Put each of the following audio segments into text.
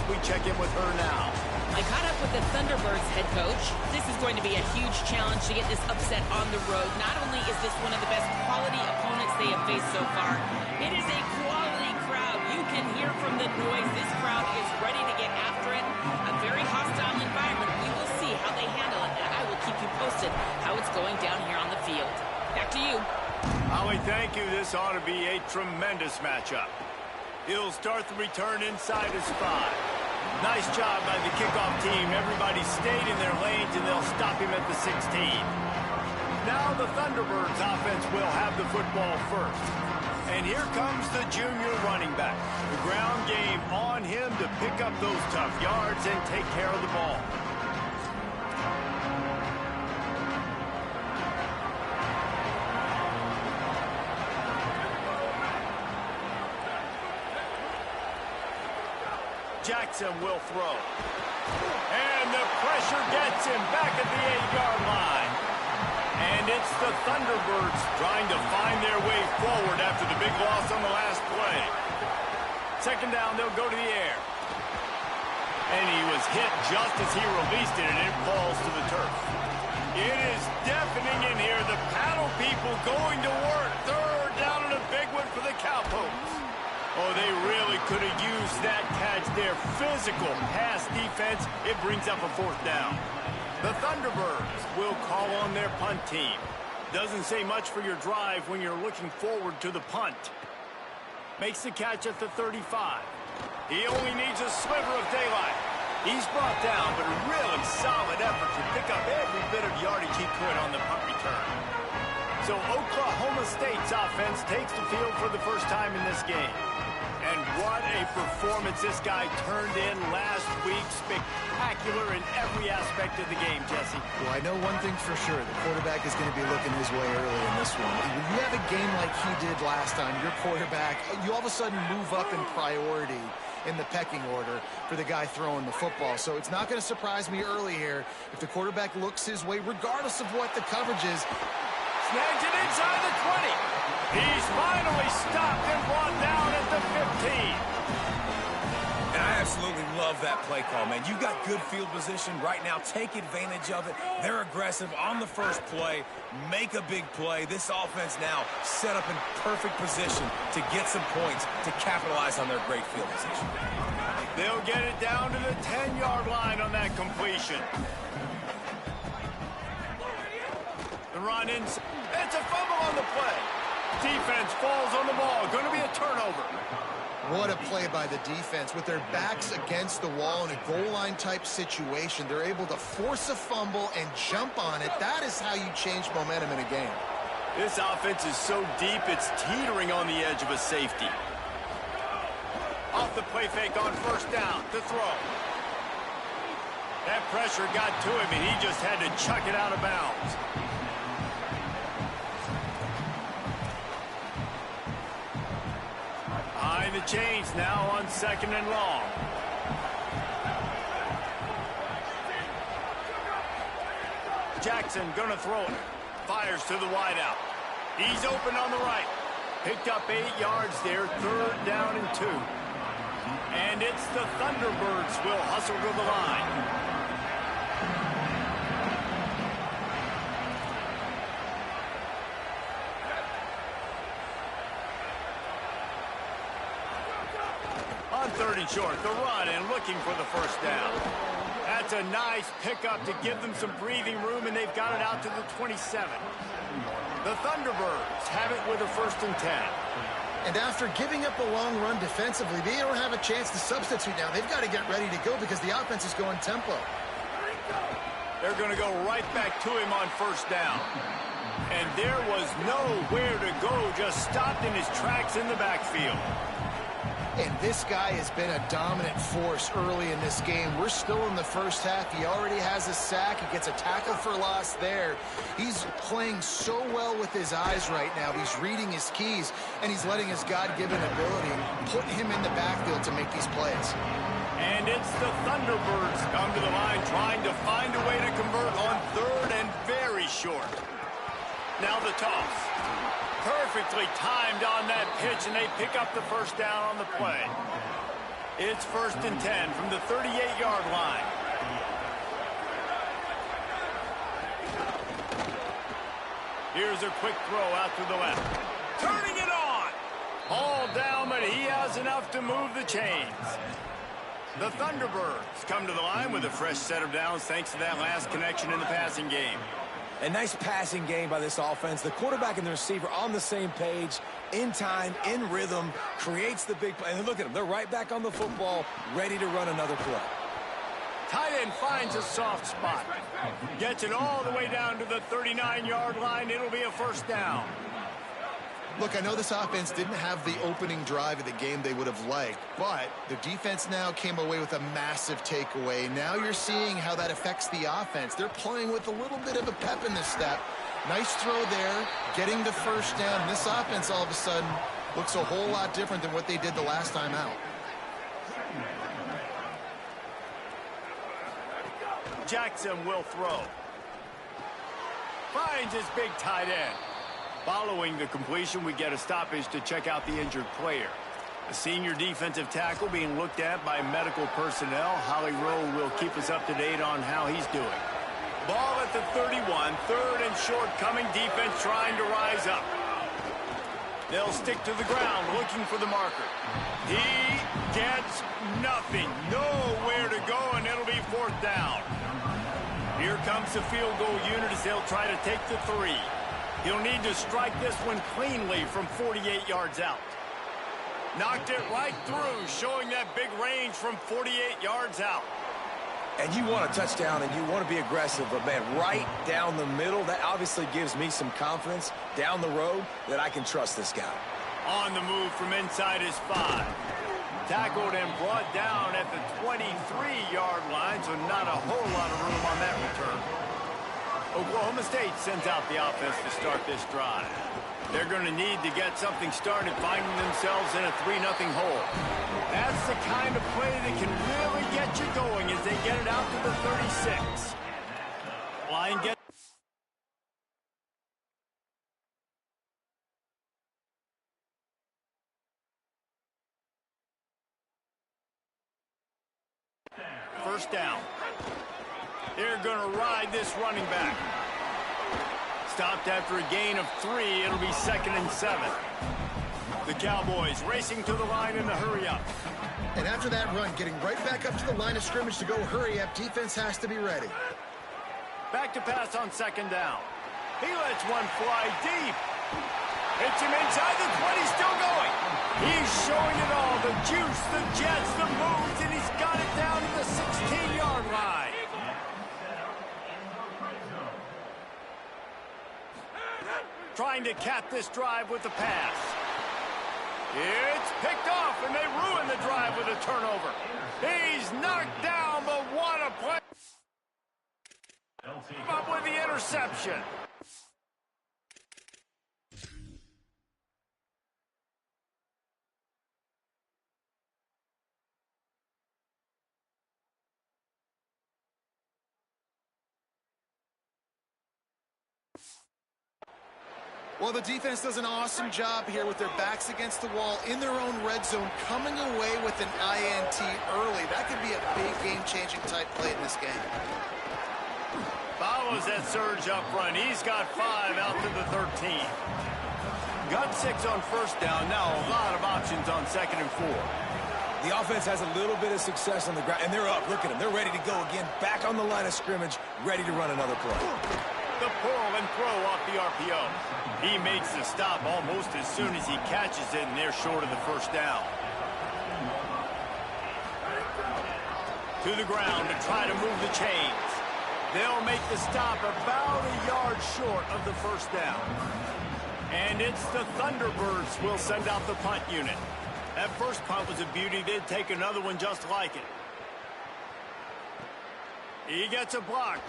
We check in with her now. I caught up with the Thunderbirds head coach. This is going to be a huge challenge to get this upset on the road. Not only is this one of the best quality opponents they have faced so far, it is a quality crowd. You can hear from the noise. This crowd is ready to get after it. A very hostile environment. We will see how they handle it, and I will keep you posted how it's going down here on the field. Back to you. Holly, thank you. This ought to be a tremendous matchup. He'll start the return inside his 5. Nice job by the kickoff team. Everybody stayed in their lanes, and they'll stop him at the 16. Now the Thunderbirds offense will have the football first. And here comes the junior running back. The ground game on him to pick up those tough yards and take care of the ball. Jackson will throw. And the pressure gets him back at the 8-yard line. And it's the Thunderbirds trying to find their way forward after the big loss on the last play. Second down, they'll go to the air. And he was hit just as he released it, and it falls to the turf. It is deafening in here. The paddle people going to work. Third down and a big one for the Cowpokes. Oh, they really could have used that catch there. Physical pass defense. It brings up a 4th down. The Thunderbirds will call on their punt team. Doesn't say much for your drive when you're looking forward to the punt. Makes the catch at the 35. He only needs a sliver of daylight. He's brought down, but a really solid effort to pick up every bit of yardage he could on the punt return. So Oklahoma State's offense takes the field for the first time in this game. And what a performance this guy turned in last week. Spectacular in every aspect of the game, Jesse. Well, I know one thing for sure. The quarterback is going to be looking his way early in this one. When you have a game like he did last time, your quarterback, you all of a sudden move up in priority in the pecking order for the guy throwing the football. So it's not going to surprise me early here if the quarterback looks his way, regardless of what the coverage is. Snags it inside the 20. He's finally stopped and brought down at the 15. And I absolutely love that play call, man. You got good field position right now. Take advantage of it. They're aggressive on the first play. Make a big play. This offense now set up in perfect position to get some points to capitalize on their great field position. They'll get it down to the 10-yard line on that completion. The run in. It's a fumble on the play. Defense falls on the ball. Going to be a turnover. What a play by the defense. With their backs against the wall in a goal line type situation, they're able to force a fumble and jump on it. That is how you change momentum in a game. This offense is so deep, it's teetering on the edge of a safety. Off the play fake on first down to throw. That pressure got to him, and he just had to chuck it out of bounds. Behind the chains now on 2nd and long. Jackson gonna throw it. Fires to the wideout. He's open on the right. Picked up 8 yards there. 3rd down and 2. And it's the Thunderbirds will hustle to the line. On 3rd and short, the run and looking for the first down. That's a nice pickup to give them some breathing room, and they've got it out to the 27. The Thunderbirds have it with a 1st and 10. And after giving up a long run defensively, they don't have a chance to substitute now. They've got to get ready to go because the offense is going tempo. They're going to go right back to him on 1st down. And there was nowhere to go, just stopped in his tracks in the backfield. And this guy has been a dominant force early in this game. We're still in the first half. He already has a sack. He gets a tackle for loss there. He's playing so well with his eyes right now. He's reading his keys, and he's letting his God-given ability put him in the backfield to make these plays. And it's the Thunderbirds come to the line trying to find a way to convert on 3rd and very short. Now the toss. Perfectly timed on that pitch, and they pick up the 1st down on the play. It's 1st and 10 from the 38-yard line. Here's a quick throw out to the left. Turning it on. All down, but he has enough to move the chains. The Thunderbirds come to the line with a fresh set of downs thanks to that last connection in the passing game. A nice passing game by this offense. The quarterback and the receiver on the same page, in time, in rhythm, creates the big play. And look at them. They're right back on the football, ready to run another play. Tight end finds a soft spot. Gets it all the way down to the 39-yard line. It'll be a 1st down. Look, I know this offense didn't have the opening drive of the game they would have liked, but the defense now came away with a massive takeaway. Now you're seeing how that affects the offense. They're playing with a little bit of a pep in the step. Nice throw there, getting the 1st down. This offense all of a sudden looks a whole lot different than what they did the last time out. Jackson will throw. Finds his big tight end. Following the completion, we get a stoppage to check out the injured player. A senior defensive tackle being looked at by medical personnel. Holly Rowe will keep us up to date on how he's doing. Ball at the 31, 3rd and short, coming defense trying to rise up. They'll stick to the ground looking for the marker. He gets nothing. Nowhere to go, and it'll be 4th down. Here comes the field goal unit as they'll try to take the 3. He'll need to strike this one cleanly from 48 yards out. Knocked it right through, showing that big range from 48 yards out. And you want a touchdown and you want to be aggressive, but, man, right down the middle, that obviously gives me some confidence down the road that I can trust this guy. On the move from inside his 5. Tackled and brought down at the 23-yard line, so not a whole lot of room on that return. Oklahoma State sends out the offense to start this drive. They're going to need to get something started, finding themselves in a 3-0 hole. That's the kind of play that can really get you going as they get it out to the 36. Line gets... First down. They're going to ride this running back. Stopped after a gain of 3. It'll be 2nd and 7. The Cowboys racing to the line in the hurry-up. And after that run, getting right back up to the line of scrimmage to go hurry-up, defense has to be ready. Back to pass on 2nd down. He lets one fly deep. Hits him inside the 20, still going. He's showing it all, the juice, the jets, the moves, and he's got it down to the 16-yard line. Trying to cap this drive with the pass. It's picked off, and they ruin the drive with a turnover. He's knocked down, but what a play. Up with the interception. Well, the defense does an awesome job here with their backs against the wall in their own red zone, coming away with an INT early. That could be a big game-changing type play in this game. Follows that surge up front. He's got 5 out to the 13. Got 6 on 1st down. Now a lot of options on 2nd and 4. The offense has a little bit of success on the ground, and they're up. Look at them. They're ready to go again. Back on the line of scrimmage, ready to run another play. The pull and throw off the RPO. He makes the stop almost as soon as he catches it, and they're short of the 1st down. To the ground to try to move the chains. They'll make the stop about a yard short of the 1st down. And it's the Thunderbirds who will send out the punt unit. That first punt was a beauty. They'd take another one just like it. He gets a block.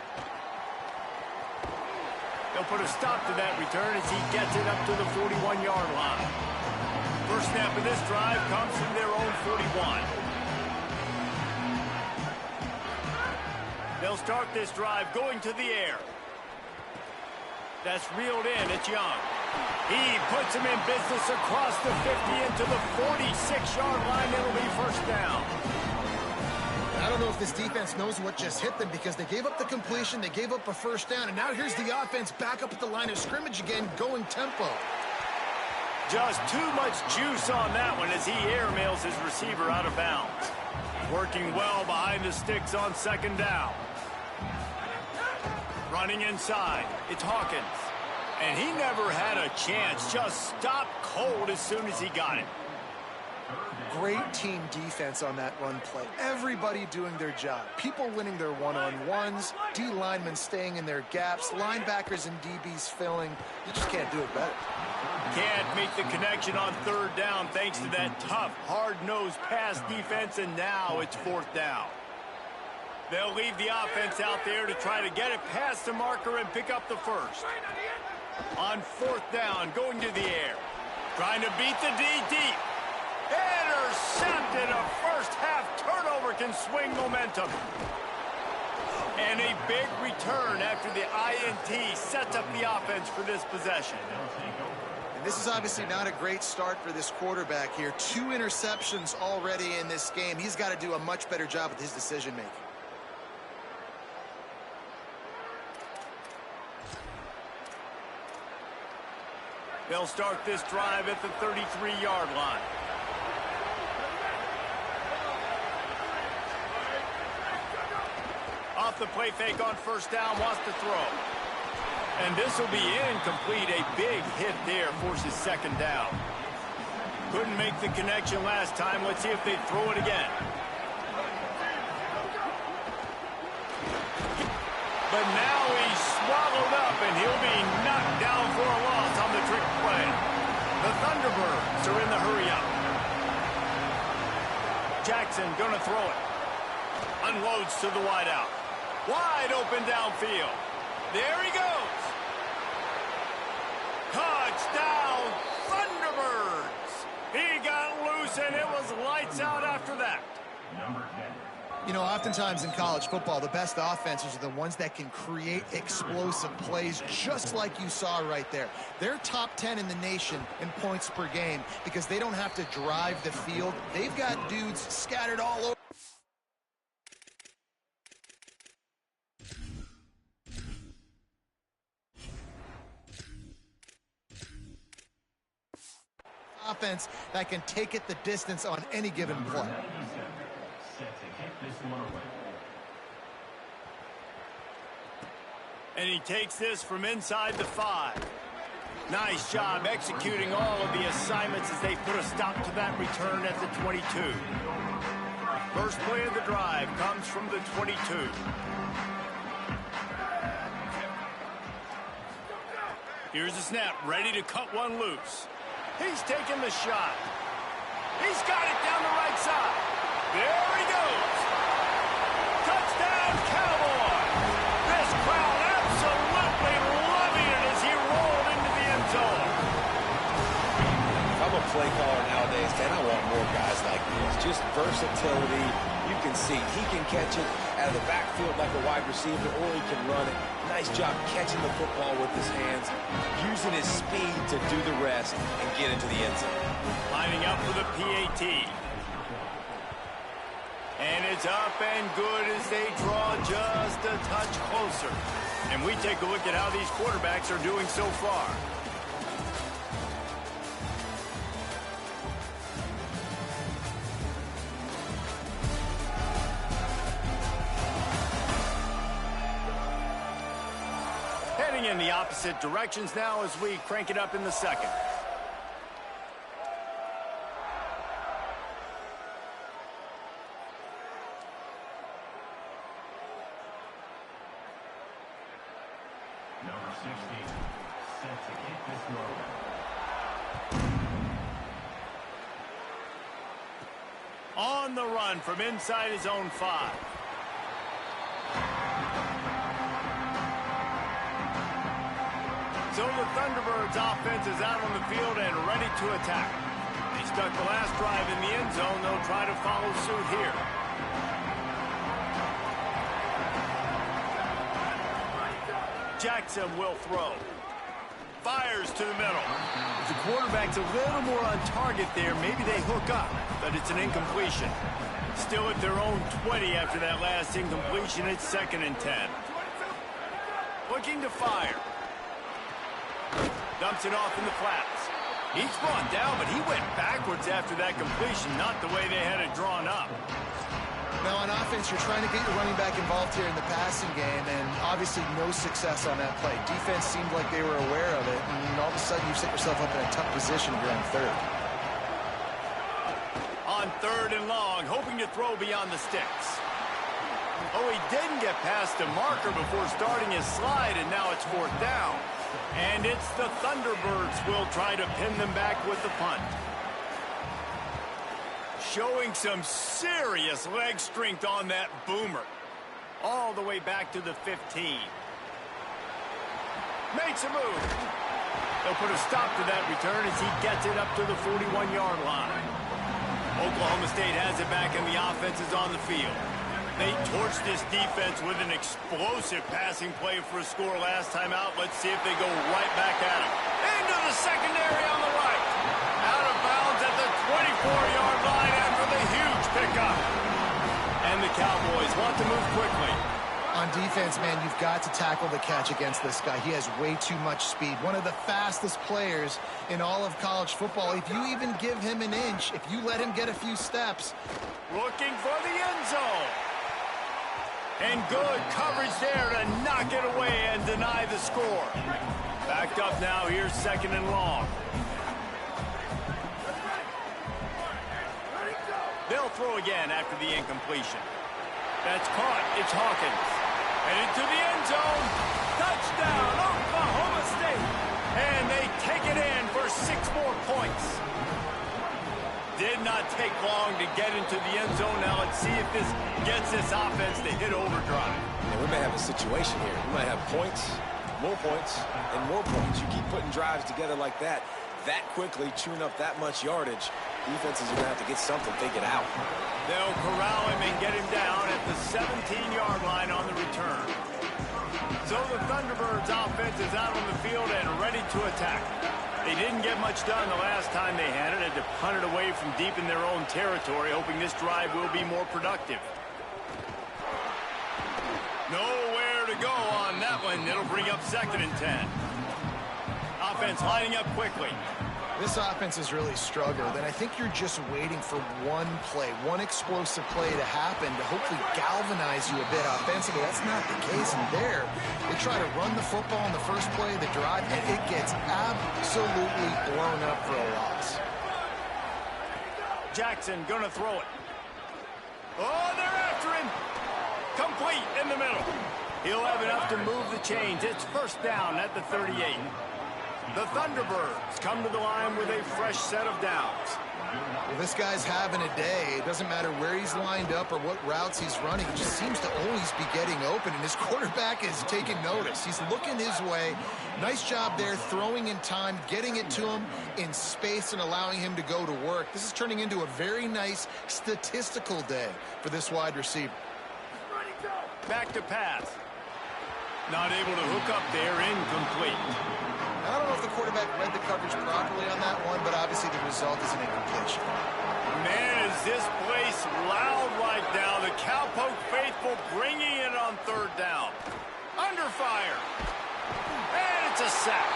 They'll put a stop to that return as he gets it up to the 41-yard line. First snap of this drive comes from their own 41. They'll start this drive going to the air. That's reeled in. It's Young. He puts him in business across the 50 into the 46-yard line. It'll be first down. I don't know if this defense knows what just hit them because they gave up the completion, they gave up a first down, and now here's the offense back up at the line of scrimmage again, going tempo. Just too much juice on that one as he airmails his receiver out of bounds. Working well behind the sticks on second down. Running inside, it's Hawkins. And he never had a chance, just stopped cold as soon as he got it. Great team defense on that run play. Everybody doing their job. People winning their one-on-ones, D linemen staying in their gaps, linebackers and DBs filling. You just can't do it better. Can't make the connection on third down thanks to that tough, hard-nosed pass defense, and now it's fourth down. They'll leave the offense out there to try to get it past the marker and pick up the first. On fourth down, going to the air. Trying to beat the D deep. Intercepted. A first-half turnover can swing momentum. And a big return after the INT sets up the offense for this possession. And this is obviously not a great start for this quarterback here. 2 interceptions already in this game. He's got to do a much better job with his decision-making. They'll start this drive at the 33-yard line. Off the play fake on first down, wants to throw. And this will be incomplete. A big hit there forces second down. Couldn't make the connection last time. Let's see if they throw it again. But now he's swallowed up, and he'll be knocked down for a loss on the trick play. The Thunderbirds are in the hurry-up. Jackson gonna throw it. Unloads to the wideout. Wide open downfield. There he goes. Touchdown, Thunderbirds. He got loose, and it was lights out after that. You know, oftentimes in college football, the best offenses are the ones that can create explosive plays, just like you saw right there. They're top 10 in the nation in points per game because they don't have to drive the field. They've got dudes scattered all over. Offense that can take it the distance on any given play. And he takes this from inside the 5. Nice job executing all of the assignments as they put a stop to that return at the 22. First play of the drive comes from the 22. Here's the snap, ready to cut one loose. He's taking the shot. He's got it down the right side. There he goes. Touchdown, Cowboys. This crowd absolutely loving it as he rolled into the end zone. If I'm a play caller nowadays, man, I want more guys like this. Just versatility. You can see he can catch it out of the backfield like a wide receiver, or he can run it. Nice job catching the football with his hands, using his speed to do the rest and get into the end zone. Lining up for the PAT. And it's up and good as they draw just a touch closer. And we take a look at how these quarterbacks are doing so far. Heading in the opposite directions now as we crank it up in the second. Number 60, set to kick this throw. On the run from inside his own 5. So the Thunderbirds offense is out on the field and ready to attack. They stuck the last drive in the end zone. They'll try to follow suit here. Jackson will throw. fires to the middle. If the quarterback's a little more on target there, maybe they hook up, but it's an incompletion. Still at their own 20 after that last incompletion. It's 2nd and 10. Looking to fire. Dumps it off in the flats. He's brought down, but he went backwards after that completion, not the way they had it drawn up. Now on offense, you're trying to get your running back involved here in the passing game, and obviously no success on that play. Defense seemed like they were aware of it, and all of a sudden you've set yourself up in a tough position here on 3rd. On 3rd and long, hoping to throw beyond the sticks. Oh, he didn't get past the marker before starting his slide, and now it's 4th down. And it's the Thunderbirds will try to pin them back with the punt. Showing some serious leg strength on that boomer. All the way back to the 15. Makes a move. They'll put a stop to that return as he gets it up to the 41-yard line. Oklahoma State has it back and the offense is on the field. They torched this defense with an explosive passing play for a score last time out. Let's see if they go right back at him. Into the secondary on the right. Out of bounds at the 24-yard line after the huge pickup. And the Cowboys want to move quickly. On defense, man, you've got to tackle the catch against this guy. He has way too much speed. One of the fastest players in all of college football. If you even give him an inch, if you let him get a few steps. Looking for the end zone. And good coverage there to knock it away and deny the score. Backed up now, here's 2nd and long. They'll throw again after the incompletion. That's caught. It's Hawkins. And into the end zone. Touchdown, Oklahoma State. And they take it in for 6 more points. Did not take long to get into the end zone. Now let's see if this gets this offense to hit overdrive. And we may have a situation here. We might have points, and more points. You keep putting drives together like that quickly, chewing up that much yardage. Defenses are going to have to get something figured out. They'll corral him and get him down at the 17-yard line on the return. So the Thunderbirds offense is out on the field and ready to attack. They didn't get much done the last time they had it. Had to punt it away from deep in their own territory, hoping this drive will be more productive. Nowhere to go on that one. It'll bring up 2nd and 10. Offense lining up quickly. This offense has really struggled, and I think you're just waiting for one play, one explosive play to happen to hopefully galvanize you a bit offensively. That's not the case in there. They try to run the football in the first play of the drive, and it gets absolutely blown up for a loss. Jackson gonna throw it. Oh, they're after him. Complete in the middle. He'll have enough to move the chains. It's 1st down at the 38. The Thunderbirds come to the line with a fresh set of downs. Well, this guy's having a day. It doesn't matter where he's lined up or what routes he's running. He just seems to always be getting open, and his quarterback is taking notice. He's looking his way. Nice job there, throwing in time, getting it to him in space and allowing him to go to work. This is turning into a very nice statistical day for this wide receiver. Back to pass. Not able to hook up there, incomplete. I don't know if the quarterback read the coverage properly on that one, but obviously the result is an incompletion. Man, is this place loud right now. The Cowpoke faithful bringing it on 3rd down. Under fire. And it's a sack.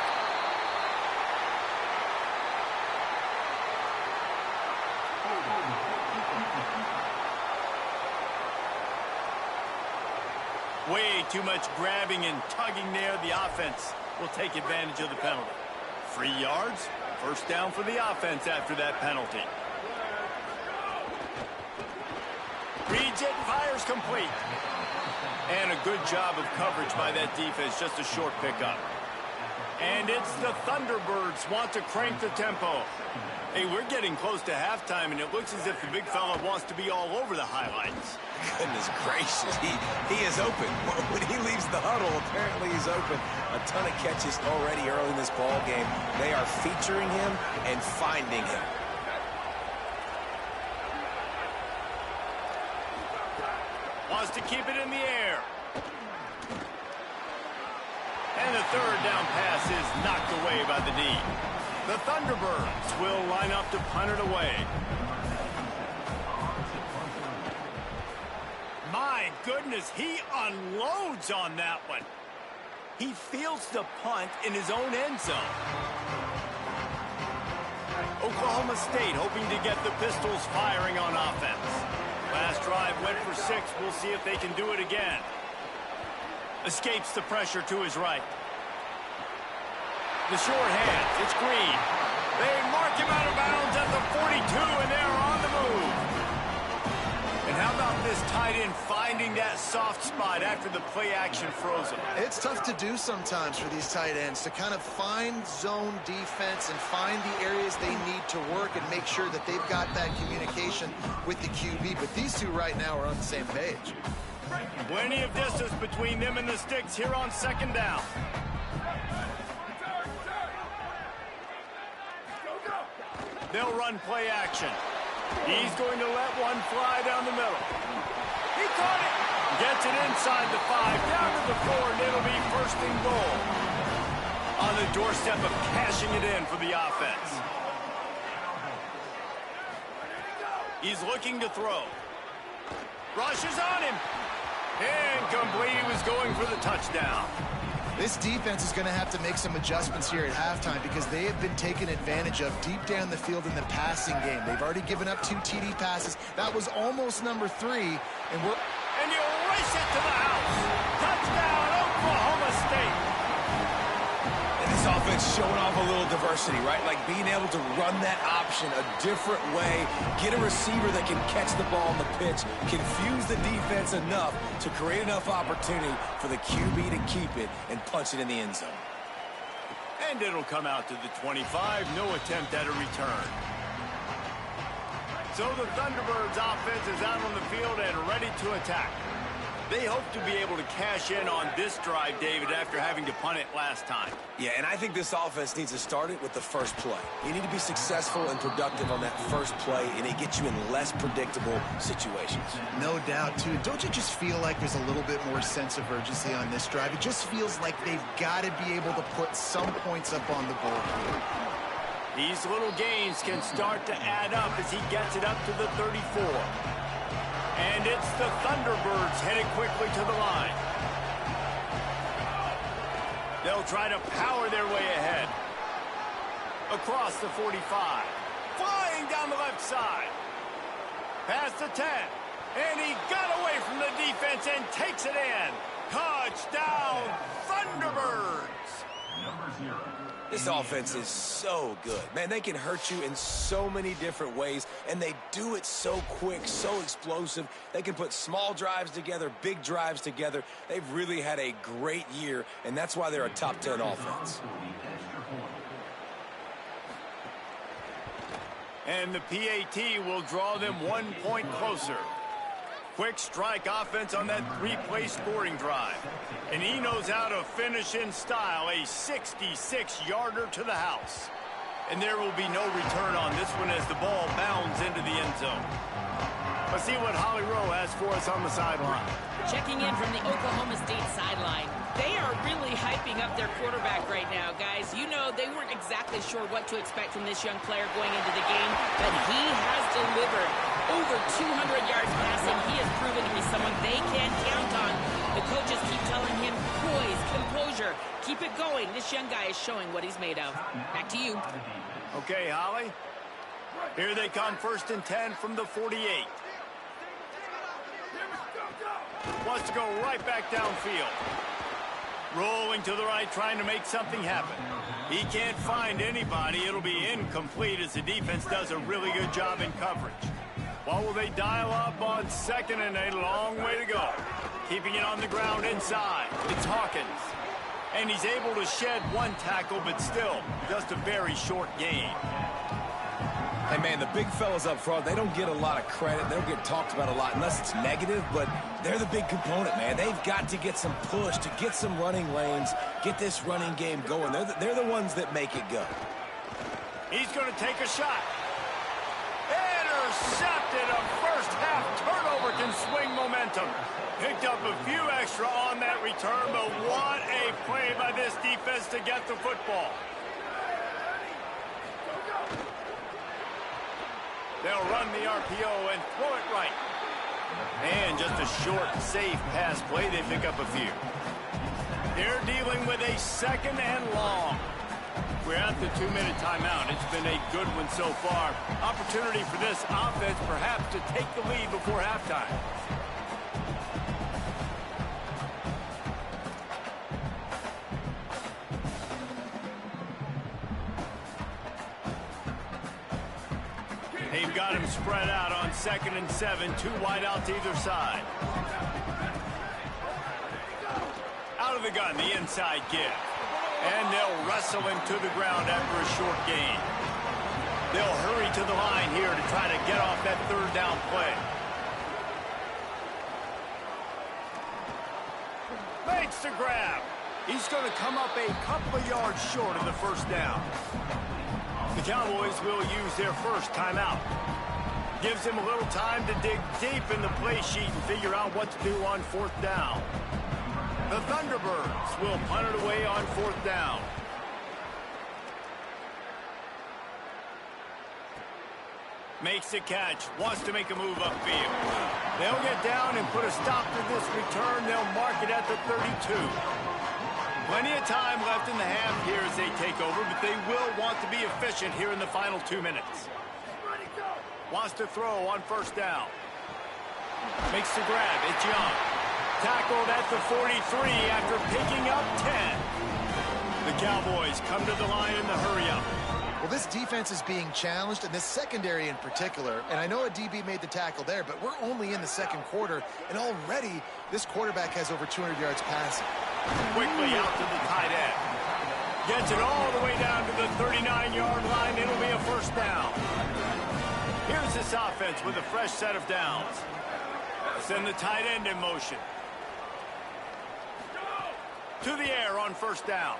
Way too much grabbing and tugging there. The offense will take advantage of the penalty. 3 yards, 1st down for the offense after that penalty. Reads it, fires complete. And a good job of coverage by that defense, just a short pickup. And it's the Thunderbirds want to crank the tempo. Hey, we're getting close to halftime, and it looks as if the big fella wants to be all over the highlights. Goodness gracious, he is open. When he leaves the huddle, apparently he's open. A ton of catches already early in this ball game. They are featuring him and finding him. Wants to keep it in the air. And the third down pass is knocked away by the D. The Thunderbirds will line up to punt it away. My goodness, he unloads on that one. He fields the punt in his own end zone. Oklahoma State hoping to get the Pistols firing on offense. Last drive went for 6. We'll see if they can do it again. Escapes the pressure to his right. The short hands, it's Green. They mark him out of bounds at the 42, and they're on the move. And how about this tight end finding that soft spot after the play action froze him? It's tough to do sometimes for these tight ends to kind of find zone defense and find the areas they need to work and make sure that they've got that communication with the QB. But these two right now are on the same page. Plenty of distance between them and the sticks here on second down. They'll run play action. He's going to let one fly down the middle. He caught it. Gets it inside the 5, down to the 4, and it'll be first and goal. On the doorstep of cashing it in for the offense. He's looking to throw. Rushes on him. Incomplete. He was going for the touchdown. This defense is going to have to make some adjustments here at halftime because they have been taken advantage of deep down the field in the passing game. They've already given up 2 TD passes. That was almost number 3. And you race it to the house. Touchdown, Oklahoma State. And this offense showing off a little diversity, right? Like being able to run that option a different way, get a receiver that can catch the ball on the pitch, confuse the defense enough to create enough opportunity for the QB to keep it and punch it in the end zone. And it'll come out to the 25. No attempt at a return. So the Thunderbirds offense is out on the field and ready to attack. They hope to be able to cash in on this drive, David, after having to punt it last time. Yeah, and I think this offense needs to start it with the first play. You need to be successful and productive on that first play, and it gets you in less predictable situations. No doubt, too. Don't you just feel like there's a little bit more sense of urgency on this drive? It just feels like they've got to be able to put some points up on the board here. These little gains can start to add up as he gets it up to the 34. And it's the Thunderbirds headed quickly to the line. They'll try to power their way ahead. Across the 45. Flying down the left side. Past the 10. And he got away from the defense and takes it in. Touchdown, Thunderbirds. Number 0. This offense is so good. Man, they can hurt you in so many different ways, and they do it so quick, so explosive. They can put small drives together, big drives together. They've really had a great year, and that's why they're a top 10 offense. And the PAT will draw them 1 point closer. Quick strike offense on that 3-play scoring drive. And he knows how to finish in style, a 66-yarder to the house. And there will be no return on this one as the ball bounds into the end zone. Let's see what Holly Rowe has for us on the sideline. Checking in from the Oklahoma State sideline. They are really hyping up their quarterback right now, guys. You know, they weren't exactly sure what to expect from this young player going into the game, but he has delivered. Over 200 yards passing. He has proven to be someone they can count on. The coaches keep telling him, poise, composure, keep it going. This young guy is showing what he's made of. Back to you. Okay, Holly. Here they come, 1st and 10 from the 48. Wants to go right back downfield. Rolling to the right, trying to make something happen. He can't find anybody. It'll be incomplete as the defense does a really good job in coverage. What will they dial up on 2nd and a long way to go? Keeping it on the ground inside. It's Hawkins. And he's able to shed 1 tackle, but still just a very short gain. Hey, man, the big fellas up front, they don't get a lot of credit. They don't get talked about a lot unless it's negative, but they're the big component, man. They've got to get some push, to get some running lanes, get this running game going. They're the ones that make it go. He's going to take a shot. Intercepted, a first-half turnover can swing momentum. Picked up a few extra on that return, but what a play by this defense to get the football. They'll run the RPO and throw it right. And just a short, safe pass play. They pick up a few. They're dealing with a 2nd and long. We're at the 2-minute timeout. It's been a good one so far. Opportunity for this offense perhaps to take the lead before halftime. They've got him spread out on 2nd and 7, 2 wide out to either side. Out of the gun, the inside give. And they'll wrestle him to the ground after a short gain. They'll hurry to the line here to try to get off that 3rd down play. Makes the grab. He's going to come up a couple of yards short of the 1st down. The Cowboys will use their first timeout. Gives him a little time to dig deep in the play sheet and figure out what to do on 4th down. The Thunderbirds will punt it away on 4th down. Makes the catch. Wants to make a move upfield. They'll get down and put a stop to this return. They'll mark it at the 32. Plenty of time left in the half here as they take over, but they will want to be efficient here in the final 2 minutes. Wants to throw on 1st down. Makes the grab. It's Young. Tackled at the 43 after picking up 10. The Cowboys come to the line in the hurry-up. Well, this defense is being challenged, and this secondary in particular. And I know a DB made the tackle there, but we're only in the 2nd quarter, and already this quarterback has over 200 yards passing. Quickly out to the tight end. Gets it all the way down to the 39-yard line. It'll be a 1st down. Here's this offense with a fresh set of downs. Send the tight end in motion. To the air on 1st down.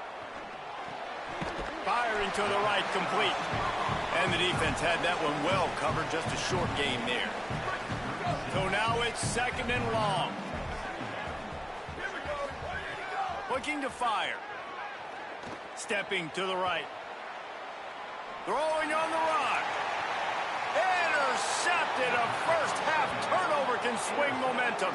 Firing to the right, complete. And the defense had that one well covered, just a short gain there. So now it's 2nd and long. Looking to fire. Stepping to the right. Throwing on the run. Intercepted. A 1st half turnover can swing momentum.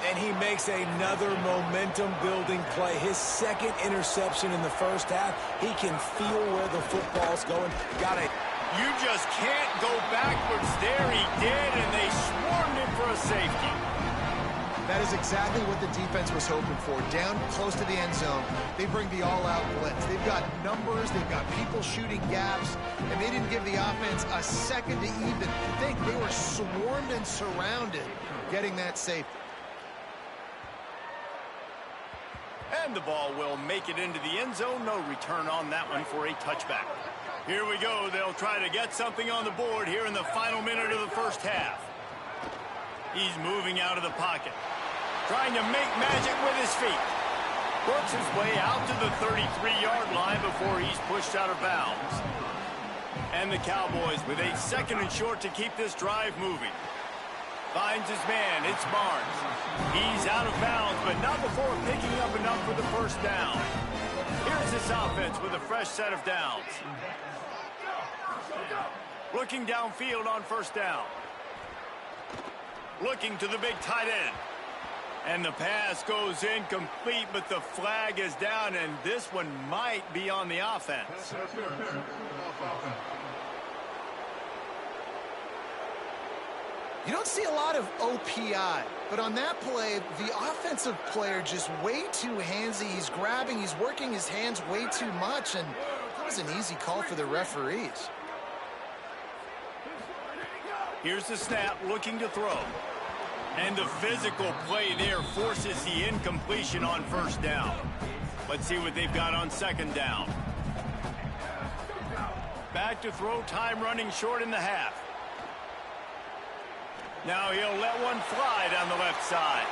And he makes another momentum-building play. His 2nd interception in the 1st half. He can feel where the football's going. You just can't go backwards there. He did, and they swarmed him for a safety. That is exactly what the defense was hoping for. Down close to the end zone, they bring the all-out blitz. They've got numbers, they've got people shooting gaps, and they didn't give the offense a second to even think. They were swarmed and surrounded, getting that safety. And the ball will make it into the end zone. No return on that one for a touchback. Here we go. They'll try to get something on the board here in the final minute of the 1st half. He's moving out of the pocket. Trying to make magic with his feet. Works his way out to the 33-yard line before he's pushed out of bounds. And the Cowboys with a 2nd and short to keep this drive moving. Finds his man. It's Barnes. He's out of bounds, but not before picking up enough for the 1st down. Here's this offense with a fresh set of downs. Looking downfield on 1st down. Looking to the big tight end. And the pass goes incomplete, but the flag is down, and this one might be on the offense. You don't see a lot of OPI, but on that play, the offensive player just way too handsy. He's grabbing, he's working his hands way too much, and that was an easy call for the referees. Here's the snap, looking to throw. And the physical play there forces the incompletion on 1st down. Let's see what they've got on 2nd down. Back to throw, time running short in the half. Now he'll let one fly down the left side.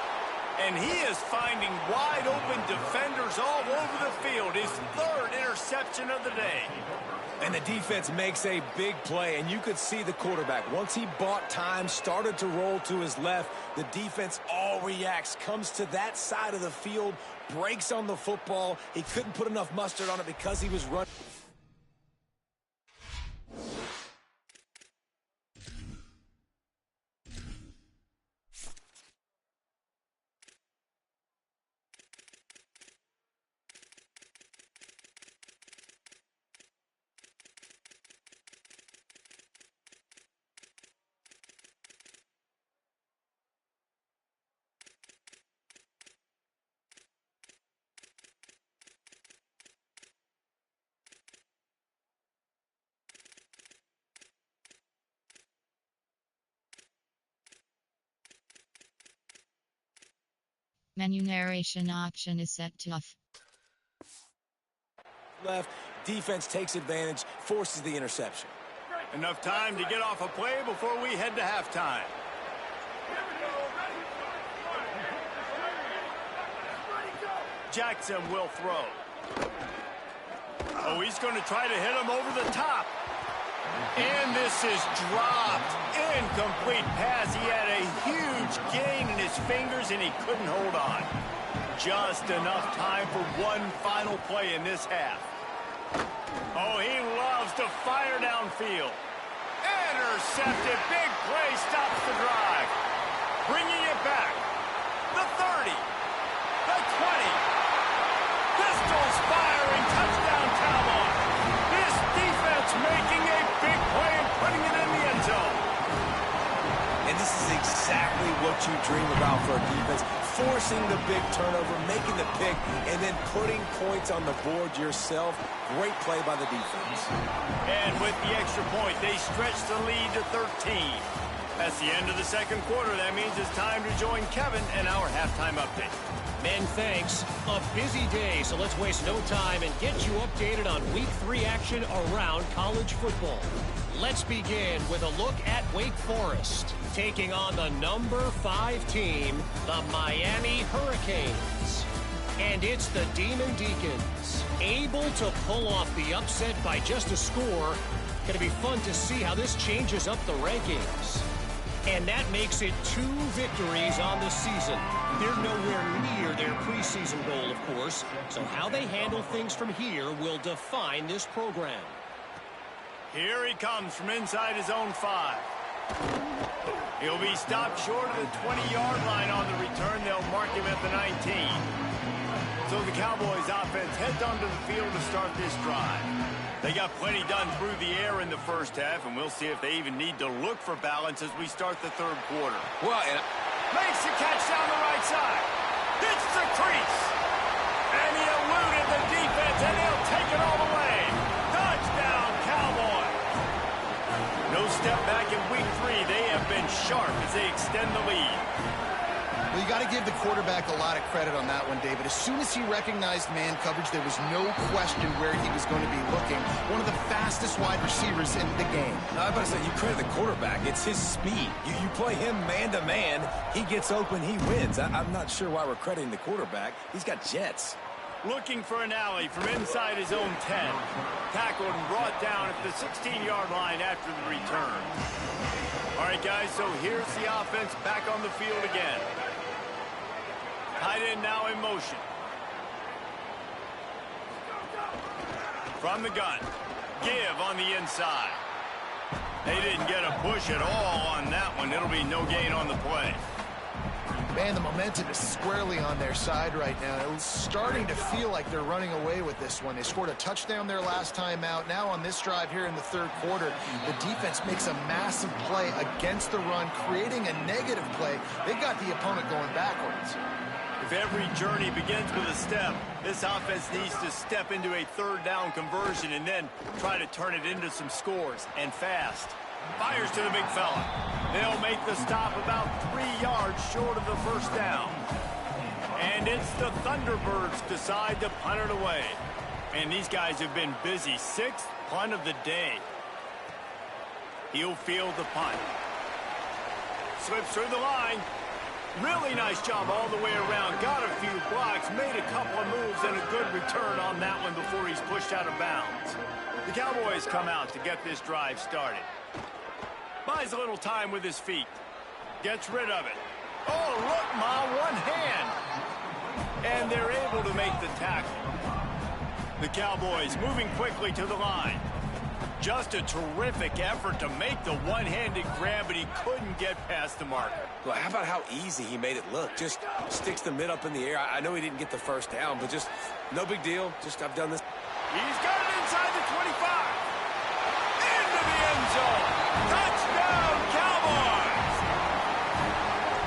And he is finding wide open defenders all over the field. His 3rd interception of the day. And the defense makes a big play, and you could see the quarterback. Once he bought time, started to roll to his left, the defense all reacts, comes to that side of the field, breaks on the football. He couldn't put enough mustard on it because he was running. Menu narration option is set to off. Left, defense takes advantage, forces the interception. Enough time to get off a play before we head to halftime. Jackson will throw. Oh, he's going to try to hit him over the top. And this is dropped. Incomplete pass. He had a huge gain in his fingers, and he couldn't hold on. Just enough time for one final play in this half. Oh, he loves to fire downfield. Intercepted. Big play stops the drive. Bringing it back. The 30. The 20. Pistols firing. Touchdown, Cowboys. This defense making a big play and putting it in the end zone. And this is exactly what you dream about for a defense. Forcing the big turnover, making the pick, and then putting points on the board yourself. Great play by the defense. And with the extra point, they stretch the lead to 13. That's the end of the second quarter. That means it's time to join Kevin and our halftime update. Men, thanks. A busy day, so let's waste no time and get you updated on Week 3 action around college football. Let's begin with a look at Wake Forest, taking on the number 5 team, the Miami Hurricanes. And it's the Demon Deacons, able to pull off the upset by just a score. Going to be fun to see how this changes up the rankings. And that makes it 2 victories on the season. They're nowhere near their preseason goal, of course. So how they handle things from here will define this program. Here he comes from inside his own 5. He'll be stopped short of the 20-yard line on the return. They'll mark him at the 19. So the Cowboys offense heads onto the field to start this drive. They got plenty done through the air in the first half, and we'll see if they even need to look for balance as we start the third quarter. Well, Makes the catch down the right side. Hits the crease. And he eluded the defense, and he'll take it all the way. Touchdown, Cowboys. No step back in Week 3. They have been sharp as they extend the lead. Well, you got to give the quarterback a lot of credit on that one, David. As soon as he recognized man coverage, there was no question where he was going to be looking. One of the fastest wide receivers in the game. I was about to say, you credit the quarterback. It's his speed. You play him man-to-man, he gets open, he wins. I'm not sure why we're crediting the quarterback. He's got jets. Looking for an alley from inside his own 10. Tackled and brought down at the 16-yard line after the return. All right, guys, so here's the offense back on the field again. Tight end now in motion. From the gun. Give on the inside. They didn't get a push at all on that one. It'll be no gain on the play. Man, the momentum is squarely on their side right now. It's starting to feel like they're running away with this one. They scored a touchdown their last time out. Now on this drive here in the third quarter, the defense makes a massive play against the run, creating a negative play. They got the opponent going backwards. If every journey begins with a step, this offense needs to step into a third down conversion and then try to turn it into some scores, and fast. Fires to the big fella. They'll make the stop about 3 yards short of the first down. And it's the Thunderbirds decide to punt it away. And these guys have been busy. 6th punt of the day. He'll field the punt. Slips through the line. Really nice job all the way around. Got a few blocks, made a couple of moves, and a good return on that one before he's pushed out of bounds. The Cowboys come out to get this drive started. Buys a little time with his feet. Gets rid of it. Oh, look, Ma, one hand. And they're able to make the tackle. The Cowboys moving quickly to the line. Just a terrific effort to make the one-handed grab, but he couldn't get past the marker. Well, how about how easy he made it look? Just sticks the mid up in the air. I know he didn't get the first down, but just no big deal. Just I've done this. He's got it inside the 25. Into the end zone. Touchdown, Cowboys!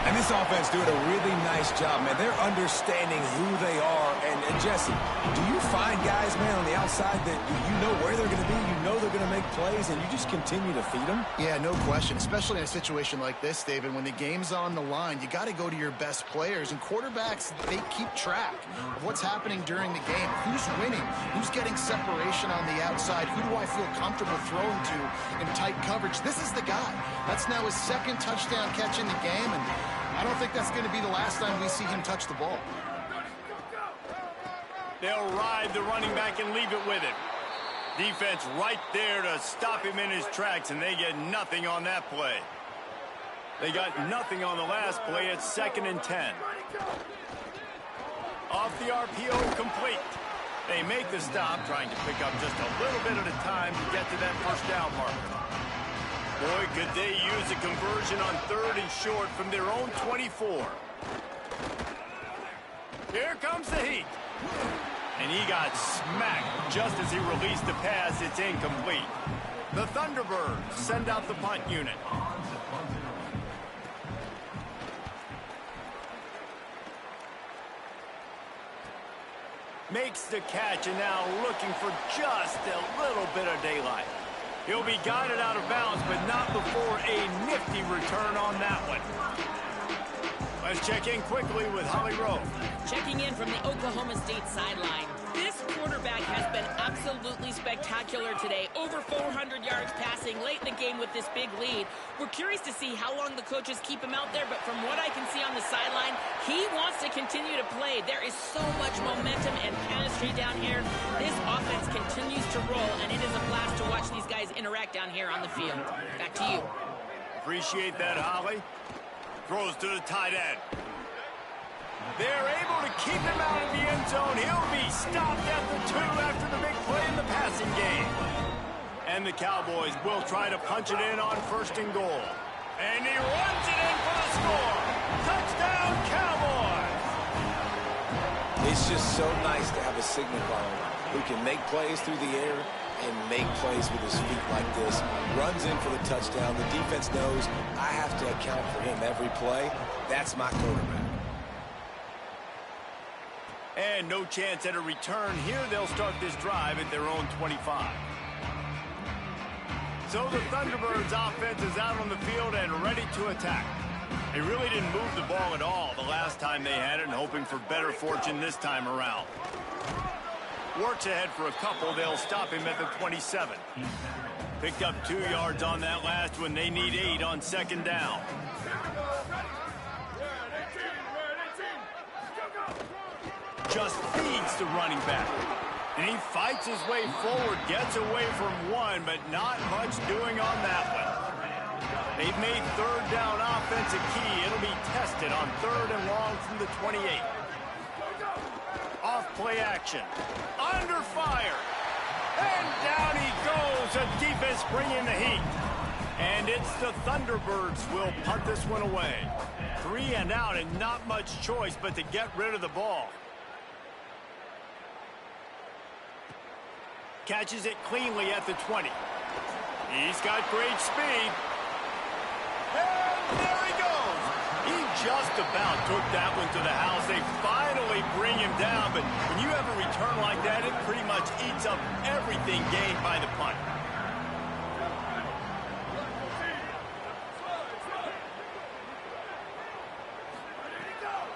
And this offense doing a really nice job, man. They're understanding who they are. And Jesse, do you find guys, man, on the outside that you know where they're going to be, you know they're going to make plays, and you just continue to feed them? Yeah, no question, especially in a situation like this, David. When the game's on the line, you got to go to your best players. And quarterbacks, they keep track of what's happening during the game. Who's winning? Who's getting separation on the outside? Who do I feel comfortable throwing to in tight coverage? This is the guy. That's now his second touchdown catch in the game, and I don't think that's going to be the last time we see him touch the ball. They'll ride the running back and leave it with him. Defense right there to stop him in his tracks, and they get nothing on that play. They got nothing on the last play. It's 2nd and 10. Off the RPO, complete. They make the stop, trying to pick up just a little bit at a time to get to that first down marker. Boy, could they use a conversion on 3rd and short from their own 24. Here comes the heat. And he got smacked just as he released the pass. It's incomplete. The Thunderbirds send out the punt unit. Makes the catch, and now looking for just a little bit of daylight. He'll be guided out of bounds, but not before a nifty return on that one. Let's check in quickly with Holly Rowe. Checking in from the Oklahoma State sideline. This quarterback has been absolutely spectacular today. Over 400 yards passing late in the game with this big lead. We're curious to see how long the coaches keep him out there, but from what I can see on the sideline, he wants to continue to play. There is so much momentum and chemistry down here. This offense continues to roll, and it is a blast to watch these guys interact down here on the field. Back to you. Appreciate that, Holly. Throws to the tight end. They're able to keep him out of the end zone. He'll be stopped at the 2 after the big play in the passing game. And the Cowboys will try to punch it in on 1st and goal. And he runs it in for the score. Touchdown, Cowboys! It's just so nice to have a signal caller who can make plays through the air and make plays with his feet like this. Runs in for the touchdown. The defense knows I have to account for him every play. That's my quarterback. And no chance at a return here. They'll start this drive at their own 25. So the Thunderbirds offense is out on the field and ready to attack. They really didn't move the ball at all the last time they had it, and hoping for better fortune this time around. Works ahead for a couple. They'll stop him at the 27. Picked up 2 yards on that last one. They need 8 on 2nd down. Just feeds the running back. And he fights his way forward, gets away from one, but not much doing on that one. They've made 3rd down offense a key. It'll be tested on 3rd and long from the 28. Off play action. Under fire. And down he goes. The defense bringing the heat. And it's the Thunderbirds will punt this one away. 3 and out, and not much choice but to get rid of the ball. Catches it cleanly at the 20. He's got great speed. And there he goes. He just about took that one to the house. They finally bring him down, but when you have a return like that, it pretty much eats up everything gained by the punt.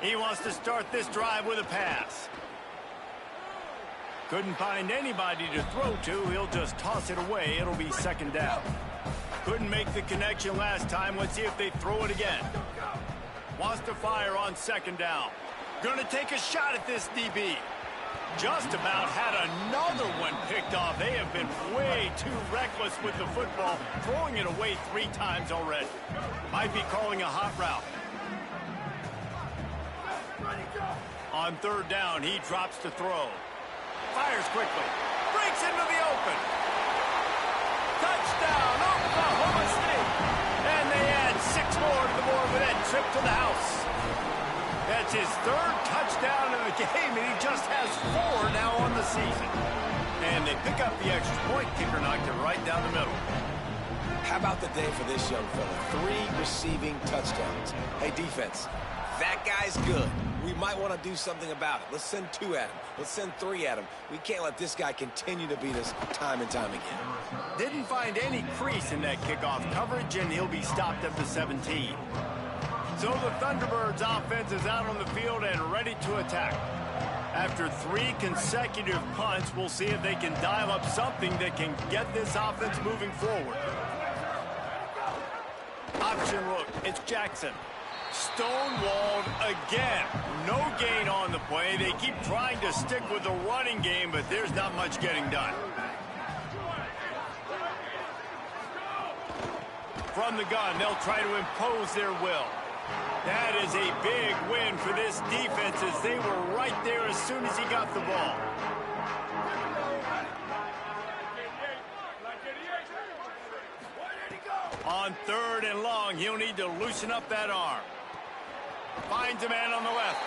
He wants to start this drive with a pass. Couldn't find anybody to throw to. He'll just toss it away. It'll be 2nd down. Couldn't make the connection last time. Let's see if they throw it again. Wants to fire on second down. Gonna take a shot at this DB. Just about had another one picked off. They have been way too reckless with the football, throwing it away 3 times already. Might be calling a hot route. On third down, he drops to throw. Fires quickly. Breaks into the open. Touchdown, Oklahoma State. And they add 6 more to the board with that trip to the house. That's his 3rd touchdown in the game, and he just has 4 now on the season. And they pick up the extra point. Kicker knocked it right down the middle. How about the day for this young fella? 3 receiving touchdowns. Hey, defense, that guy's good. We might want to do something about it. Let's send 2 at him. Let's send 3 at him. We can't let this guy continue to beat us time and time again. Didn't find any crease in that kickoff coverage, and he'll be stopped at the 17. So the Thunderbirds offense is out on the field and ready to attack. After 3 consecutive punts, we'll see if they can dial up something that can get this offense moving forward. Option look, it's Jackson. Stonewalled again. No gain on the play. They keep trying to stick with the running game, but there's not much getting done. From the gun, they'll try to impose their will. That is a big win for this defense as they were right there as soon as he got the ball. On third and long, he'll need to loosen up that arm. Finds a man on the left.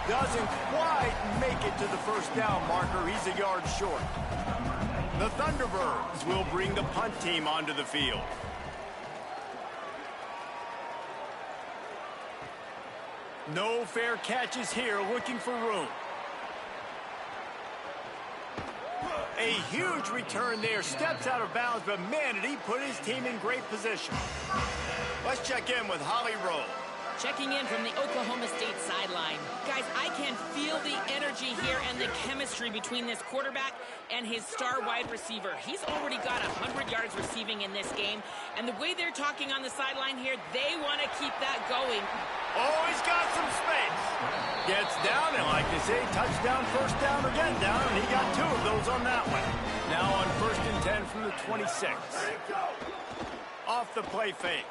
Doesn't quite make it to the first down marker. He's a yard short. The Thunderbirds will bring the punt team onto the field. No fair catches here, looking for room. A huge return there, steps out of bounds, but man, did he put his team in great position. Let's check in with Holly Rowe. Checking in from the Oklahoma State sideline. Guys, I can feel the energy here and the chemistry between this quarterback and his star wide receiver. He's already got 100 yards receiving in this game, and the way they're talking on the sideline here, they want to keep that going. Oh, he's got some space. Gets down, and like they say, touchdown, first down, again down, and he got 2 of those on that one. Now on 1st and 10 from the 26. Off the play fake.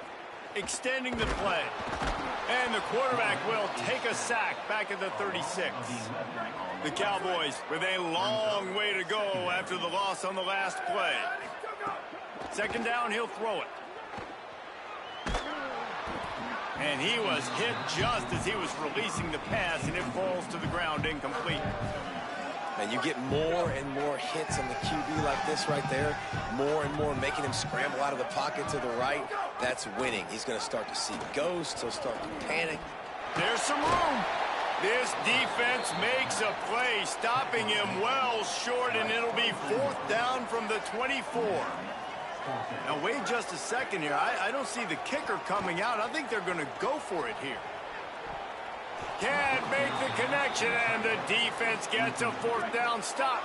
Extending the play. And the quarterback will take a sack back at the 36. The Cowboys with a long way to go after the loss on the last play. Second down, he'll throw it. And he was hit just as he was releasing the pass, and it falls to the ground incomplete. And you get more and more hits on the QB like this right there. More and more making him scramble out of the pocket to the right. That's winning. He's going to start to see ghosts. He'll start to panic. There's some room. This defense makes a play, stopping him well short, and it'll be 4th down from the 24. Now, wait just a second here. I don't see the kicker coming out. I think they're going to go for it here. Can't make the connection, and the defense gets a 4th down stop.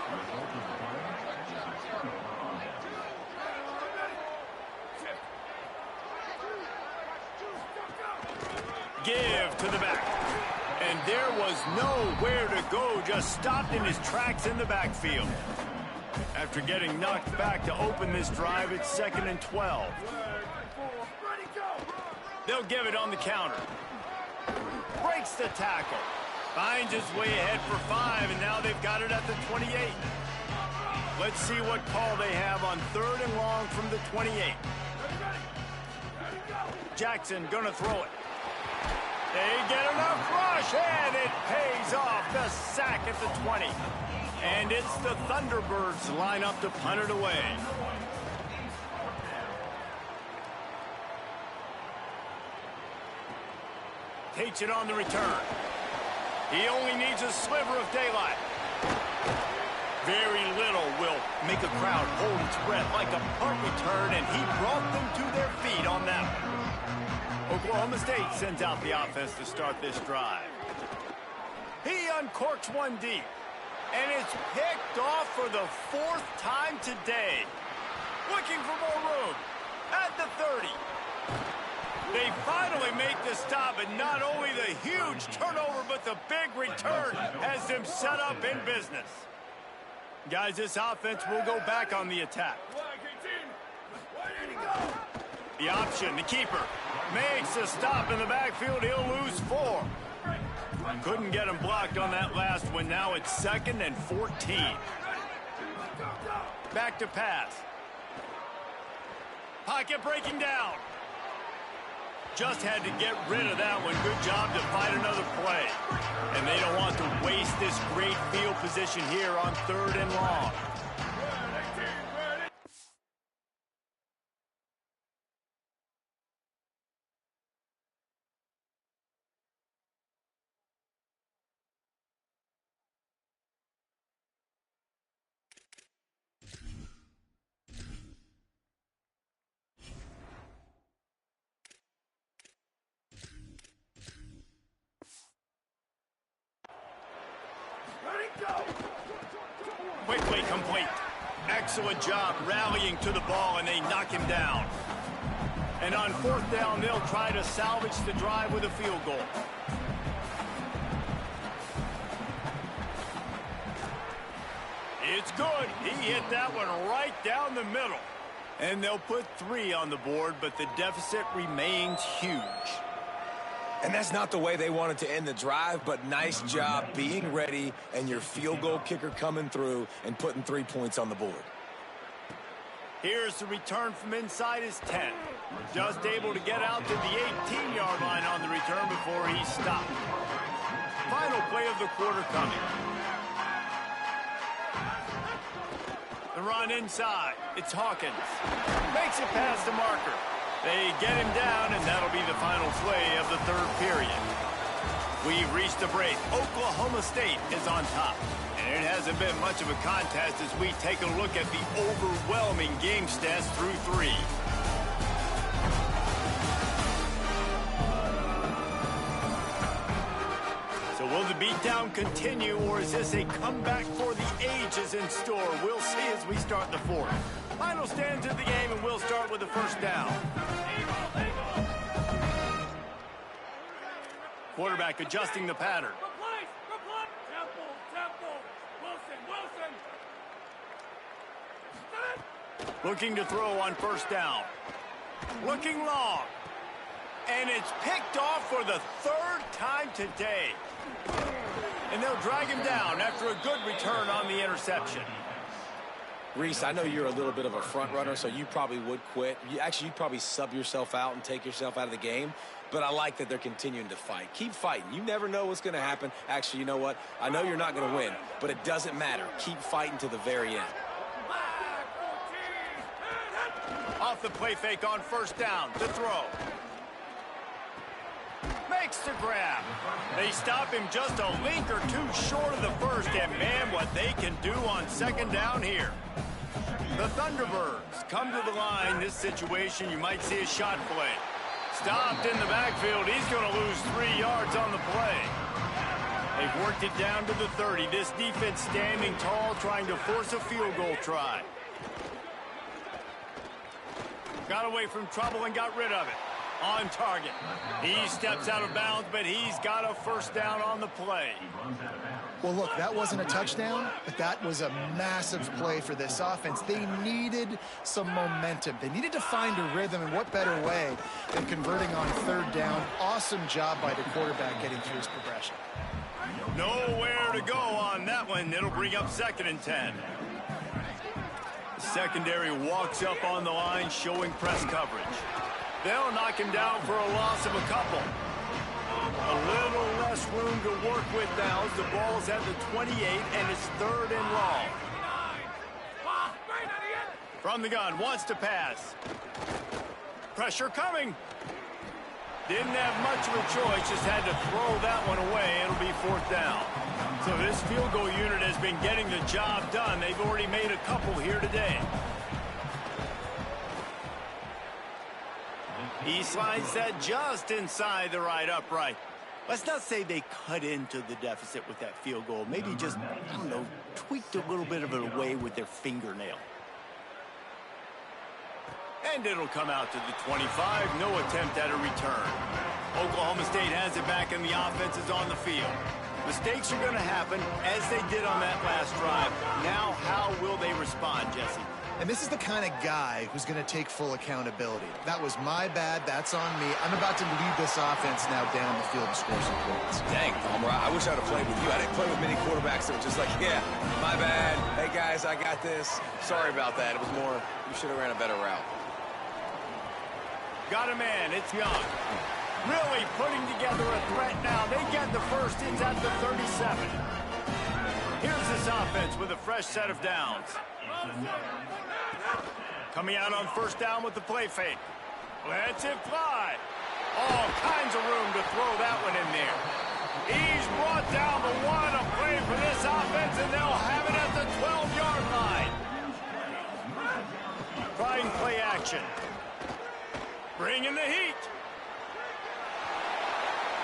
Give to the back. And there was nowhere to go, just stopped in his tracks in the backfield. After getting knocked back to open this drive, it's 2nd and 12. They'll give it on the counter. Breaks the tackle. Finds his way ahead for 5, and now they've got it at the 28. Let's see what call they have on 3rd and long from the 28. Jackson gonna throw it. They get enough rush, and it pays off. The sack at the 20. And it's the Thunderbirds line up to punt it away. Takes it on the return. He only needs a sliver of daylight. Very little will make a crowd hold its breath like a punt return, and he brought them to their feet on that one. Oklahoma State sends out the offense to start this drive. He uncorks one deep, and it's picked off for the 4th time today. Looking for more room at the 30. They finally make the stop, and not only the huge turnover, but the big return has them set up in business. Guys, this offense will go back on the attack. The option, the keeper, makes a stop in the backfield. He'll lose 4. Couldn't get him blocked on that last one. Now it's 2nd and 14. Back to pass. Pocket breaking down. Just had to get rid of that one. Good job to find another play. And they don't want to waste this great field position here on 3rd and long. Quickly complete. Excellent job rallying to the ball, and they knock him down. And on 4th down, they'll try to salvage the drive with a field goal. It's good. He hit that one right down the middle. And they'll put 3 on the board, but the deficit remains huge. And that's not the way they wanted to end the drive, but nice job being ready and your field goal kicker coming through and putting 3 points on the board. Here's the return from inside his 10. Just able to get out to the 18-yard line on the return before he stopped. Final play of the quarter coming. The run inside. It's Hawkins. Makes it past the marker. They get him down, and that'll be the final play of the 3rd period. We've reached the break. Oklahoma State is on top. And it hasn't been much of a contest as we take a look at the overwhelming game stats through 3. So will the beatdown continue, or is this a comeback for the ages in store? We'll see as we start the 4th. Final stands of the game, and we'll start with the 1st down. Quarterback adjusting the pattern. Looking to throw on 1st down. Looking long. And it's picked off for the 3rd time today. And they'll drag him down after a good return on the interception. Reese, I know you're a little bit of a front runner, so you probably would quit. You'd probably sub yourself out and take yourself out of the game. But I like that they're continuing to fight. Keep fighting. You never know what's going to happen. Actually, you know what? I know you're not going to win, but it doesn't matter. Keep fighting to the very end. Off the play fake on 1st down. The throw. Makes the grab. They stop him just a link or 2 short of the 1st, and man, what they can do on 2nd down here. The Thunderbirds come to the line. This situation, you might see a shot play. Stopped in the backfield. He's going to lose 3 yards on the play. They've worked it down to the 30. This defense standing tall, trying to force a field goal try. Got away from trouble and got rid of it. On target. He steps out of bounds, but he's got a 1st down on the play. Well, look, that wasn't a touchdown, but that was a massive play for this offense. They needed some momentum. They needed to find a rhythm, and what better way than converting on 3rd down. Awesome job by the quarterback getting through his progression. Nowhere to go on that one. It'll bring up 2nd and 10. The secondary walks up on the line, showing press coverage. They'll knock him down for a loss of a couple. A little less room to work with now as the ball's at the 28, and it's 3rd and long. From the gun, wants to pass. Pressure coming. Didn't have much of a choice, just had to throw that one away. It'll be 4th down. So this field goal unit has been getting the job done. They've already made a couple here today. He slides that just inside the right upright. Let's not say they cut into the deficit with that field goal. Maybe just, I don't know, tweaked a little bit of it away with their fingernail. And it'll come out to the 25. No attempt at a return. Oklahoma State has it back, and the offense is on the field. Mistakes are going to happen, as they did on that last drive. Now, how will they respond, Jesse? And this is the kind of guy who's going to take full accountability. That was my bad. That's on me. I'm about to lead this offense now down the field and score some points. Dang, Palmer, I wish I'd have played with you. I didn't play with many quarterbacks that were just like, yeah, my bad. Hey, guys, I got this. Sorry about that. It was more, you should have ran a better route. Got a man. It's Young. Really putting together a threat now. They get the first. It's at the 37. Here's this offense with a fresh set of downs. Coming out on first down with the play fake. Lets it fly. All kinds of room to throw that one in there. He's brought down the one. A play for this offense, and they'll have it at the 12-yard line. Trying play action. Bringing the heat.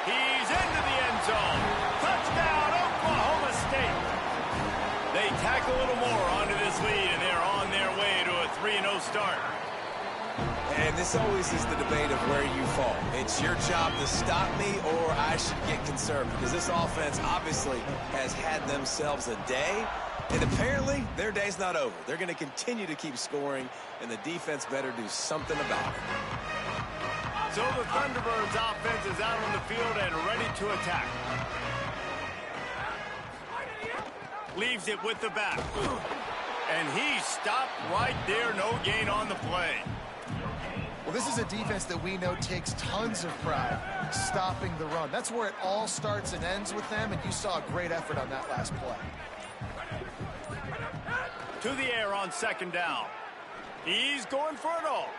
He's into the end zone. Touchdown, Oklahoma State. They tack a little more onto this lead, and they're on their way to a 3-0 start. And this always is the debate of where you fall. It's your job to stop me, or I should get conservative, because this offense obviously has had themselves a day, and apparently their day's not over. They're going to continue to keep scoring, and the defense better do something about it. So the Thunderbirds offense is out on the field and ready to attack. Leaves it with the back. And he stopped right there. No gain on the play. Well, this is a defense that we know takes tons of pride stopping the run. That's where it all starts and ends with them, and you saw a great effort on that last play. To the air on second down. He's going for it all.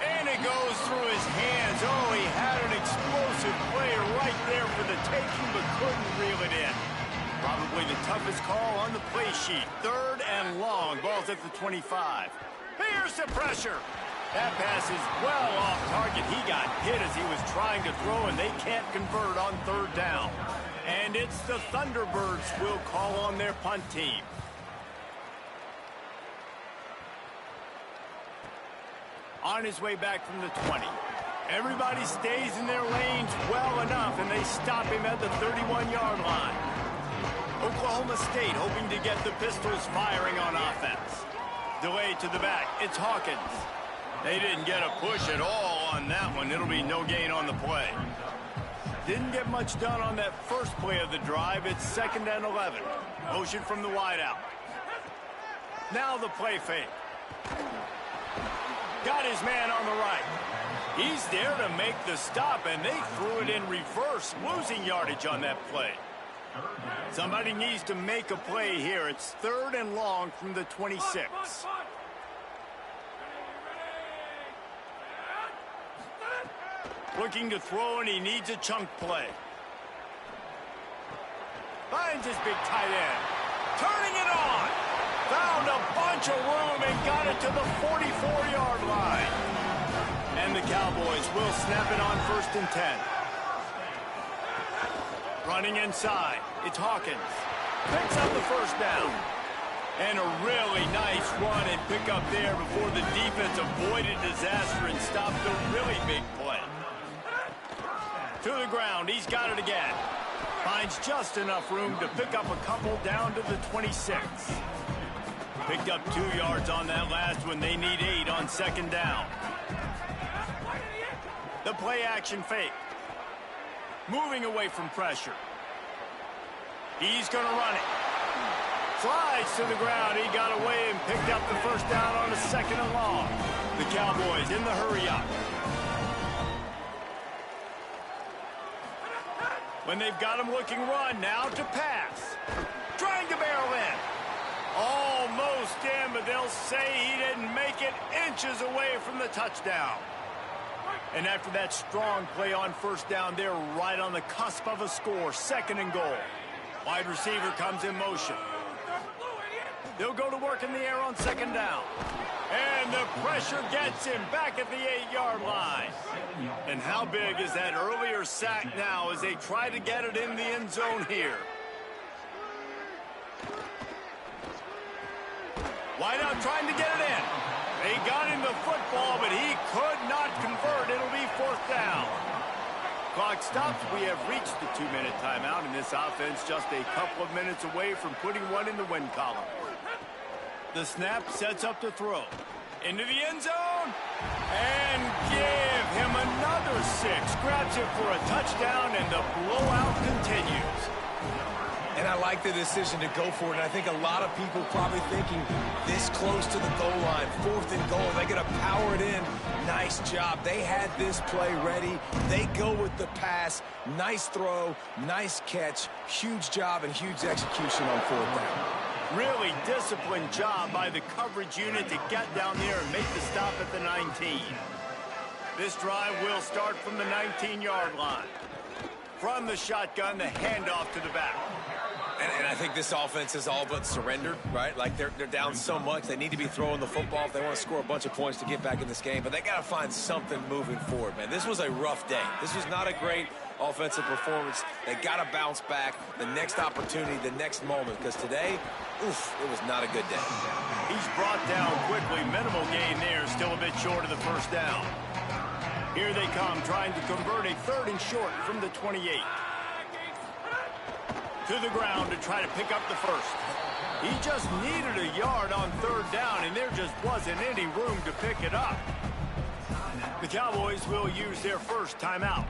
And it goes through his hands. Oh, he had an explosive play right there for the taking, but couldn't reel it in. Probably the toughest call on the play sheet. 3rd and long. Ball's at the 25. Here's the pressure. That pass is well off target. He got hit as he was trying to throw, and they can't convert on 3rd down. And it's the Thunderbirds will call on their punt team. On his way back from the 20. Everybody stays in their lanes well enough, and they stop him at the 31-yard line. Oklahoma State hoping to get the Pistols firing on offense. Delay to the back. It's Hawkins. They didn't get a push at all on that one. It'll be no gain on the play. Didn't get much done on that first play of the drive. It's 2nd and 11. Motion from the wideout. Now the play fake. Got his man on the right. He's there to make the stop, and they threw it in reverse, losing yardage on that play. Somebody needs to make a play here. It's 3rd and long from the 26. Looking to throw, and he needs a chunk play. Finds his big tight end. Turning it on. Found a bunch of room and got it to the 44-yard line. And the Cowboys will snap it on 1st and 10. Running inside. It's Hawkins. Picks up the 1st down. And a really nice run and pick up there before the defense avoided disaster and stopped the really big play. To the ground. He's got it again. Finds just enough room to pick up a couple down to the 26. Picked up 2 yards on that last one. They need 8 on 2nd down. The play action fake. Moving away from pressure. He's going to run it. Slides to the ground. He got away and picked up the 1st down on a 2nd and long. The Cowboys in the hurry up. When they've got him looking run, now to pass. Trying to barrel in. Almost in, but they'll say he didn't make it, inches away from the touchdown. And after that strong play on 1st down, they're right on the cusp of a score. 2nd and goal. Wide receiver comes in motion. They'll go to work in the air on 2nd down. And the pressure gets him back at the 8-yard line. And how big is that earlier sack now as they try to get it in the end zone here? Wideout trying to get it in. They got him the football, but he could not convert. It'll be 4th down. Clock stops. We have reached the 2-minute timeout, and this offense just a couple of minutes away from putting one in the win column. The snap sets up the throw. Into the end zone. And give him another 6. Grabs it for a touchdown, and the blowout continues. And I like the decision to go for it. And I think a lot of people probably thinking this close to the goal line, 4th and goal, they got to power it in. Nice job. They had this play ready. They go with the pass. Nice throw, nice catch. Huge job and huge execution on 4th down. Really disciplined job by the coverage unit to get down there and make the stop at the 19. This drive will start from the 19-yard line. From the shotgun, the handoff to the back. And I think this offense is all but surrendered, right? Like they're down so much. They need to be throwing the football if they want to score a bunch of points to get back in this game. But they got to find something moving forward, man. This was a rough day. This was not a great offensive performance. They got to bounce back. The next opportunity, the next moment. Because today, oof, it was not a good day. He's brought down quickly. Minimal gain there. Still a bit short of the 1st down. Here they come, trying to convert a 3rd and short from the 28. To the ground to try to pick up the 1st. He just needed a yard on 3rd down, and there just wasn't any room to pick it up. The Cowboys will use their 1st timeout.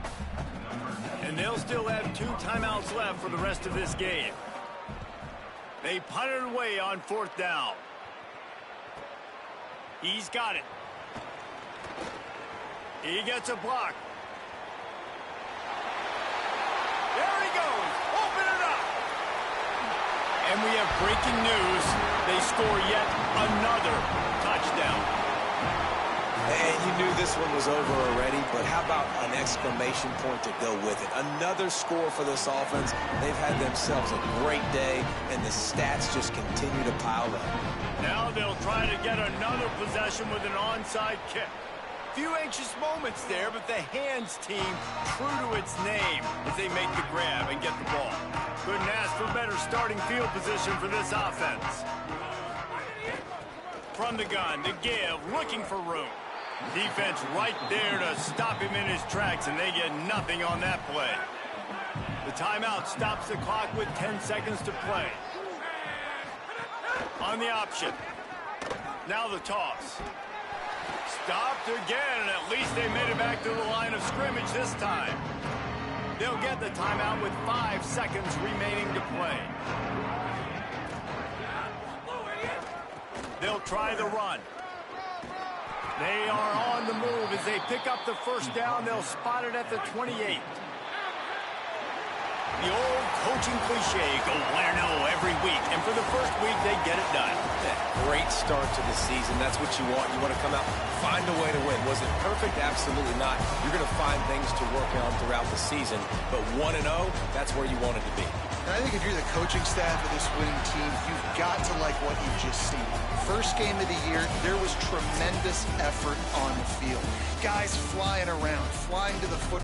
And they'll still have 2 timeouts left for the rest of this game. They punt it away on 4th down. He's got it. He gets a block. There he goes. Open it up. And we have breaking news. They score yet another touchdown. And you knew this one was over already, but how about an exclamation point to go with it? Another score for this offense. They've had themselves a great day, and the stats just continue to pile up. Now they'll try to get another possession with an onside kick. Few anxious moments there, but the hands team true to its name as they make the grab and get the ball. Couldn't ask for better starting field position for this offense. From the gun, the give, looking for room. Defense right there to stop him in his tracks, and they get nothing on that play. The timeout stops the clock with 10 seconds to play. On the option. Now the toss. Stopped again, and at least they made it back to the line of scrimmage this time. They'll get the timeout with 5 seconds remaining to play. They'll try the run. They are on the move as they pick up the 1st down. They'll spot it at the 28. The old coaching cliche, go win or no every week. And for the 1st week, they get it done. Great start to the season. That's what you want. You want to come out, find a way to win. Was it perfect? Absolutely not. You're going to find things to work on throughout the season. But 1-0, that's where you want it to be. And I think if you're the coaching staff of this winning team, you've got to like what you've just seen. First game of the year, there was tremendous effort on the field. Guys flying around, flying to the football.